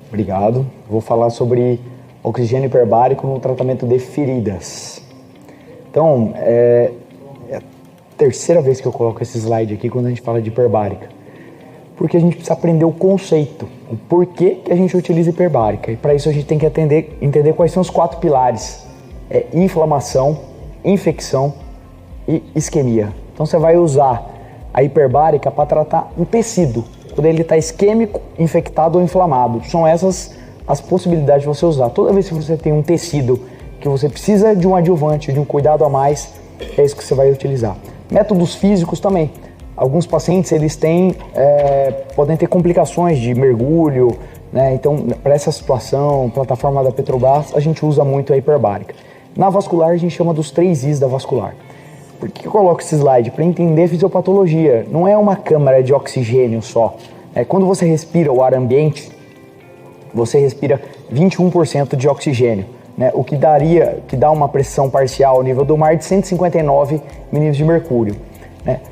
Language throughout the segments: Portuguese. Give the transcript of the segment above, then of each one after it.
Obrigado. Vou falar sobre oxigênio hiperbárico no tratamento de feridas. Então, é a terceira vez que eu coloco esse slide aqui quando a gente fala de hiperbárica. Porque a gente precisa aprender o conceito, o porquê que a gente utiliza hiperbárica. E para isso a gente tem que entender quais são os 4 pilares. Inflamação, infecção e isquemia. Então você vai usar a hiperbárica para tratar um tecido, quando ele está isquêmico, infectado ou inflamado. São essas as possibilidades de você usar. Toda vez que você tem um tecido que você precisa de um adjuvante, de um cuidado a mais, é isso que você vai utilizar. Métodos físicos também. Alguns pacientes eles podem ter complicações de mergulho, né? Então, para essa situação, plataforma da Petrobras, a gente usa muito a hiperbárica. Na vascular, a gente chama dos 3 Is da vascular. Por que eu coloco esse slide? Para entender fisiopatologia. Não é uma câmara de oxigênio só. Quando você respira o ar ambiente, você respira 21% de oxigênio, né? O que dá uma pressão parcial ao nível do mar de 159 milímetros de mercúrio.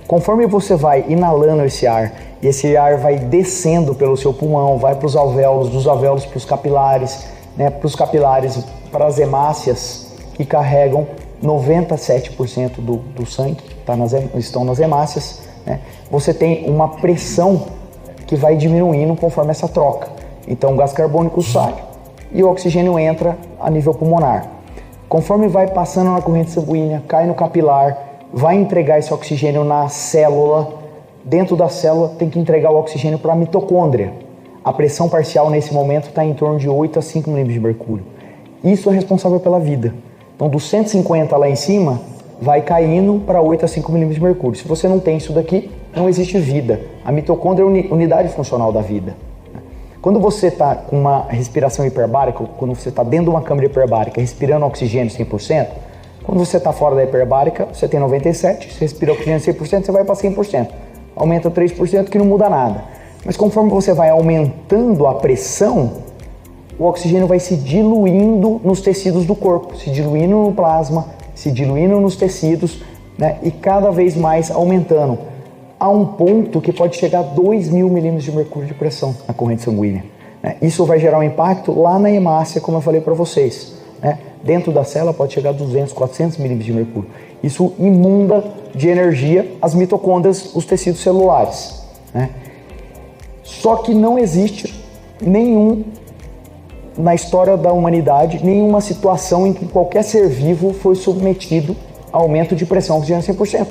Conforme você vai inalando esse ar e esse ar vai descendo pelo seu pulmão, vai para os alvéolos, dos alvéolos para os capilares, né, para os capilares para as hemácias que carregam 97% do sangue, estão nas hemácias, né, você tem uma pressão que vai diminuindo conforme essa troca. Então o gás carbônico sai e o oxigênio entra a nível pulmonar. Conforme vai passando na corrente sanguínea, cai no capilar, vai entregar esse oxigênio na célula, dentro da célula tem que entregar o oxigênio para a mitocôndria. A pressão parcial nesse momento está em torno de 8 a 5 milímetros de mercúrio. Isso é responsável pela vida. Então dos 150 lá em cima, vai caindo para 8 a 5 milímetros de mercúrio. Se você não tem isso daqui, não existe vida. A mitocôndria é a unidade funcional da vida. Quando você está com uma respiração hiperbárica, quando você está dentro de uma câmara hiperbárica respirando oxigênio 100%, quando você está fora da hiperbárica, você tem 97%, você respira oxigênio 100%, você vai para 100%. Aumenta 3% que não muda nada. Mas conforme você vai aumentando a pressão, o oxigênio vai se diluindo nos tecidos do corpo, se diluindo no plasma, se diluindo nos tecidos, né, e cada vez mais aumentando, a um ponto que pode chegar a 2.000 milímetros de mercúrio de pressão na corrente sanguínea. Né? Isso vai gerar um impacto lá na hemácia, como eu falei para vocês. Né? Dentro da célula pode chegar a 200, 400 milímetros de mercúrio. Isso inunda de energia as mitocôndrias, os tecidos celulares. Né? Só que não existe na história da humanidade, nenhuma situação em que qualquer ser vivo foi submetido a aumento de pressão oxigênio 100%.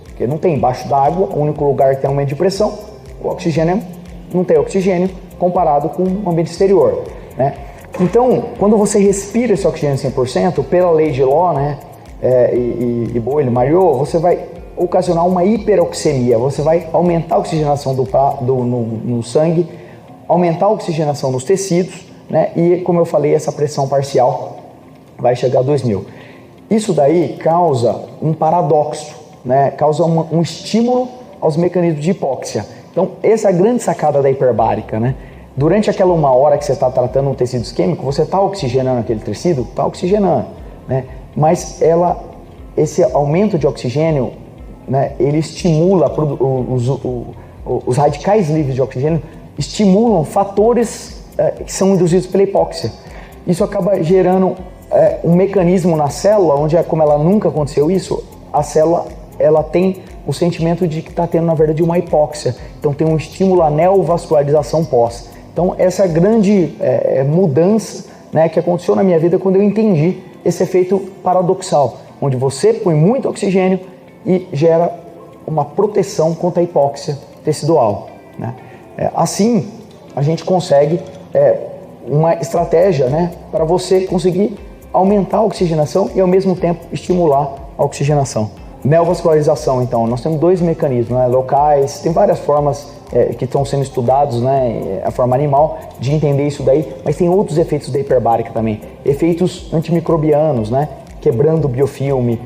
Porque não tem embaixo d'água, o único lugar que tem aumento de pressão, o oxigênio não tem oxigênio comparado com o ambiente exterior. Né? Então, quando você respira esse oxigênio 100%, pela lei de Law, né, e Boyle-Mariot, você vai ocasionar uma hiperoxemia, você vai aumentar a oxigenação no sangue, aumentar a oxigenação nos tecidos, né, e, como eu falei, essa pressão parcial vai chegar a 2.000. Isso daí causa um paradoxo, né, causa um estímulo aos mecanismos de hipóxia. Então, essa é a grande sacada da hiperbárica, né? Durante aquela 1 hora que você está tratando um tecido isquêmico, você está oxigenando aquele tecido? Está oxigenando, né? Mas esse aumento de oxigênio, né, ele estimula os radicais livres de oxigênio, estimulam fatores que são induzidos pela hipóxia. Isso acaba gerando um mecanismo na célula, onde, como ela nunca aconteceu isso, a célula ela tem o sentimento de que está tendo, na verdade, uma hipóxia. Então tem um estímulo à neovascularização pós. Então essa grande mudança, né, que aconteceu na minha vida quando eu entendi esse efeito paradoxal, onde você põe muito oxigênio e gera uma proteção contra a hipóxia tecidual. Né? Assim, a gente consegue uma estratégia, né, para você conseguir aumentar a oxigenação e ao mesmo tempo estimular a oxigenação. Neovascularização, então, nós temos 2 mecanismos, né, locais, tem várias formas que estão sendo estudados, né, a forma animal, de entender isso daí, mas tem outros efeitos da hiperbárica também, efeitos antimicrobianos, né, quebrando o biofilme,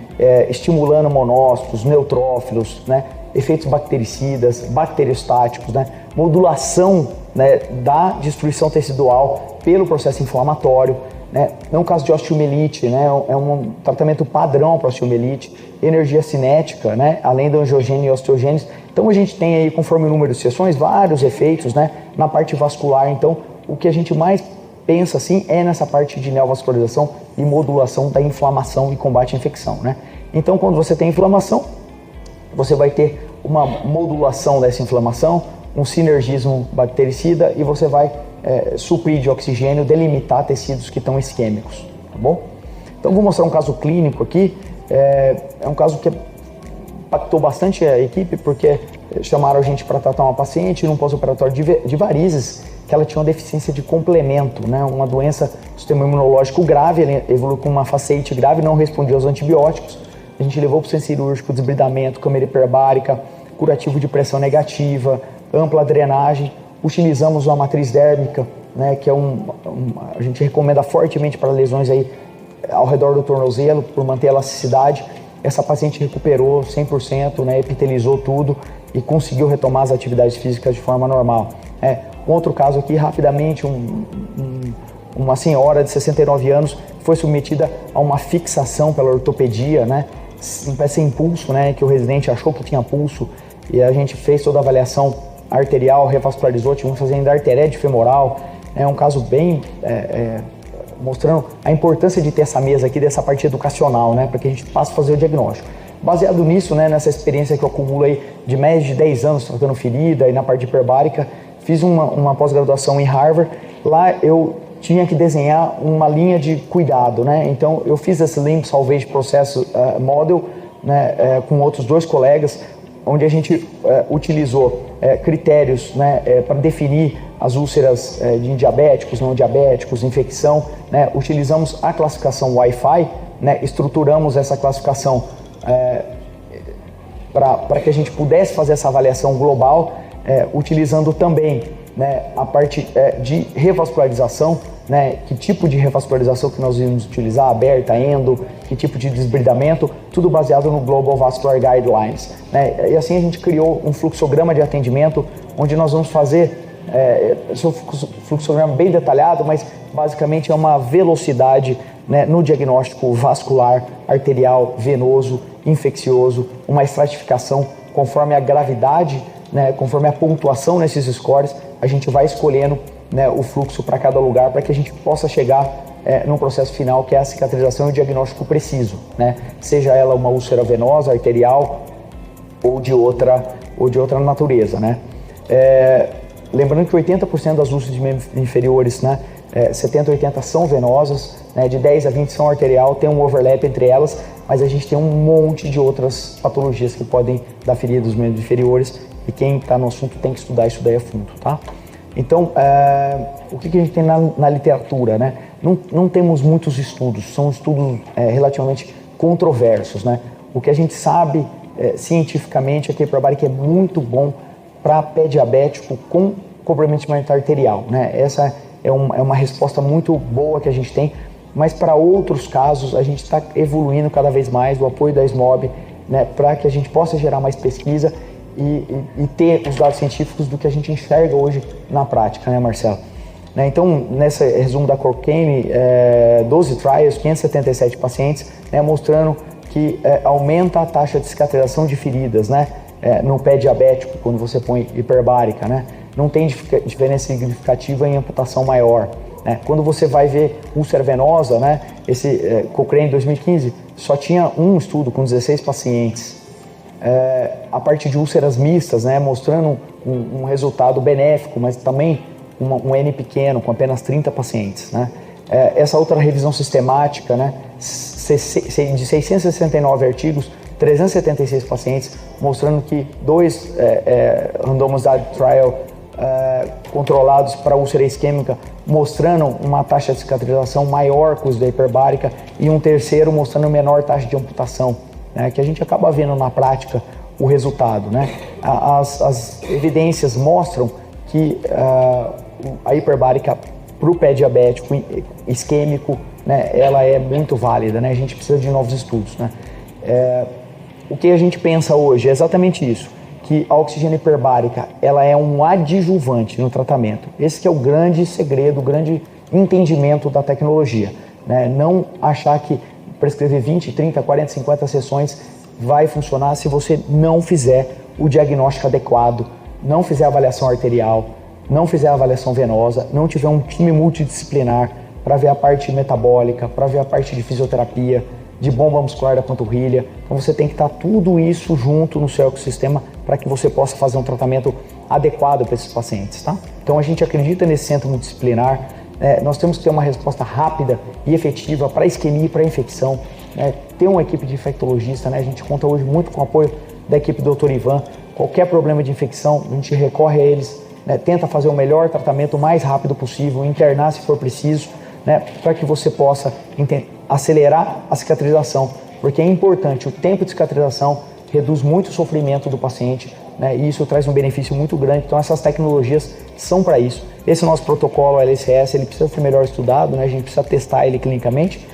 estimulando monócitos, neutrófilos, né, efeitos bactericidas, bacteriostáticos, né, modulação, né, da destruição tecidual pelo processo inflamatório, né, é um caso de osteomielite, né, é um tratamento padrão para osteomielite, energia cinética, né, além da angiogênese e osteogênese. Então a gente tem aí, conforme o número de sessões, vários efeitos, né, na parte vascular. Então o que a gente mais pensa assim é nessa parte de neovascularização e modulação da inflamação e combate à infecção, né? Então, quando você tem inflamação, você vai ter uma modulação dessa inflamação, um sinergismo bactericida e você vai suprir de oxigênio, delimitar tecidos que estão isquêmicos, tá bom? Então, vou mostrar um caso clínico aqui. É um caso que impactou bastante a equipe, porque chamaram a gente para tratar uma paciente num pós-operatório de varizes, que ela tinha uma deficiência de complemento, né? Uma doença do sistema imunológico grave, ela evoluiu com uma facete grave, não respondia aos antibióticos. A gente levou para o centro cirúrgico, desbridamento, câmara hiperbárica, curativo de pressão negativa, ampla drenagem, utilizamos uma matriz dérmica, né, que é a gente recomenda fortemente para lesões aí ao redor do tornozelo, por manter a elasticidade. Essa paciente recuperou 100%, né, epitelizou tudo e conseguiu retomar as atividades físicas de forma normal. Um outro caso aqui, rapidamente, uma senhora de 69 anos foi submetida a uma fixação pela ortopedia, né, em pé sem pulso, né, que o residente achou que tinha pulso, e a gente fez toda a avaliação arterial, revascularizou, tivemos fazendo arteréide femoral. É um caso bem mostrando a importância de ter essa mesa aqui, dessa parte educacional, né, para que a gente passe a fazer o diagnóstico. Baseado nisso, né, nessa experiência que eu acumulo aí de mais de 10 anos tratando ferida e na parte hiperbárica, fiz uma pós-graduação em Harvard. Lá eu tinha que desenhar uma linha de cuidado, né? Então eu fiz esse Limb Salvage Process Model, né, com outros 2 colegas, onde a gente utilizou critérios, né, para definir as úlceras de diabéticos, não diabéticos, infecção, né? Utilizamos a classificação Wi-Fi, né? Estruturamos essa classificação para que a gente pudesse fazer essa avaliação global, utilizando também, né, a parte de revascularização, né, que tipo de revascularização que nós íamos utilizar, aberta, endo, que tipo de desbridamento, tudo baseado no Global Vascular Guidelines, né? E assim a gente criou um fluxograma de atendimento, onde nós vamos fazer esse fluxograma bem detalhado, mas basicamente é uma velocidade, né, no diagnóstico vascular, arterial, venoso, infeccioso, uma estratificação conforme a gravidade, né, conforme a pontuação nesses scores, a gente vai escolhendo, né, o fluxo para cada lugar, para que a gente possa chegar num processo final, que é a cicatrização e o diagnóstico preciso, né? Seja ela uma úlcera venosa, arterial ou de outra natureza, né? Lembrando que 80% das úlceras de membros inferiores, né, 70 a 80 são venosas, né, de 10 a 20 são arterial, tem um overlap entre elas, mas a gente tem um monte de outras patologias que podem dar ferida dos membros inferiores, e quem está no assunto tem que estudar isso daí a fundo, tá? Então, o que a gente tem na literatura, né? Não temos muitos estudos, são estudos relativamente controversos, né? O que a gente sabe cientificamente é que a hiperbárica é muito bom para pé diabético com comprometimento arterial, né? Essa é uma resposta muito boa que a gente tem, mas para outros casos a gente está evoluindo cada vez mais o apoio da SMOB, né, para que a gente possa gerar mais pesquisa e ter os dados científicos do que a gente enxerga hoje na prática, né, Marcelo? Né, então, nesse resumo da Cochrane, 12 trials, 577 pacientes, né, mostrando que aumenta a taxa de cicatrização de feridas, né, no pé diabético, quando você põe hiperbárica, né, não tem diferença significativa em amputação maior. Né. Quando você vai ver úlcera venosa, né, esse Cochrane 2015 só tinha um estudo com 16 pacientes. A parte de úlceras mistas, né, mostrando um resultado benéfico, mas também um N pequeno, com apenas 30 pacientes. Né. Essa outra revisão sistemática, né, de 669 artigos, 376 pacientes, mostrando que 2 randomized trial controlados para úlcera isquêmica, mostrando uma taxa de cicatrização maior que os da hiperbárica, e um terceiro mostrando menor taxa de amputação, né, que a gente acaba vendo na prática o resultado, né? As evidências mostram que a hiperbárica para o pé diabético isquêmico, né, ela é muito válida, né? A gente precisa de novos estudos, né? O que a gente pensa hoje é exatamente isso, que a oxigênio hiperbárica ela é um adjuvante no tratamento. Esse que é o grande segredo, o grande entendimento da tecnologia, né? Não achar que prescrever 20, 30, 40, 50 sessões vai funcionar se você não fizer o diagnóstico adequado, não fizer a avaliação arterial, não fizer a avaliação venosa, não tiver um time multidisciplinar para ver a parte metabólica, para ver a parte de fisioterapia, de bomba muscular da panturrilha, então você tem que estar tudo isso junto no seu ecossistema para que você possa fazer um tratamento adequado para esses pacientes, tá? Então a gente acredita nesse centro multidisciplinar, nós temos que ter uma resposta rápida e efetiva para isquemia e para infecção, ter uma equipe de infectologista, a gente conta hoje muito com o apoio da equipe do Dr. Ivan. Qualquer problema de infecção, a gente recorre a eles, tenta fazer o melhor tratamento o mais rápido possível, internar se for preciso, para que você possa acelerar a cicatrização, porque é importante, o tempo de cicatrização reduz muito o sofrimento do paciente, e isso traz um benefício muito grande. Então essas tecnologias são para isso. Esse nosso protocolo LSS, ele precisa ser melhor estudado, a gente precisa testar ele clinicamente,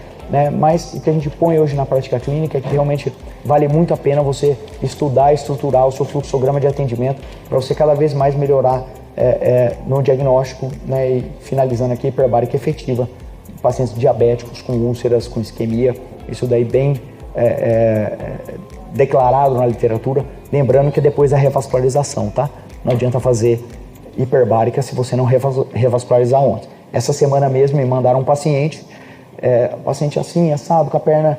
mas o que a gente põe hoje na prática clínica é que realmente vale muito a pena você estudar e estruturar o seu fluxograma de atendimento para você cada vez mais melhorar no diagnóstico, e finalizando aqui, hiperbárica efetiva, pacientes diabéticos com úlceras, com isquemia, isso daí bem declarado na literatura, lembrando que é depois da revascularização, tá? Não adianta fazer hiperbárica se você não revascularizar antes. Essa semana mesmo me mandaram um paciente assim, assado, com a perna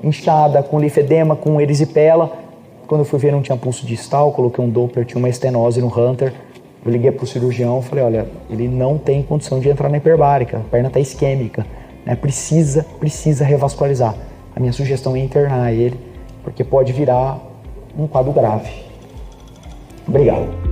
inchada, com linfedema, com erisipela. Quando eu fui ver, não tinha pulso distal, coloquei um Doppler, tinha uma estenose no Hunter. Eu liguei para o cirurgião, falei, olha, ele não tem condição de entrar na hiperbárica, a perna está isquêmica, precisa revascularizar. A minha sugestão é internar ele, porque pode virar um quadro grave. Obrigado.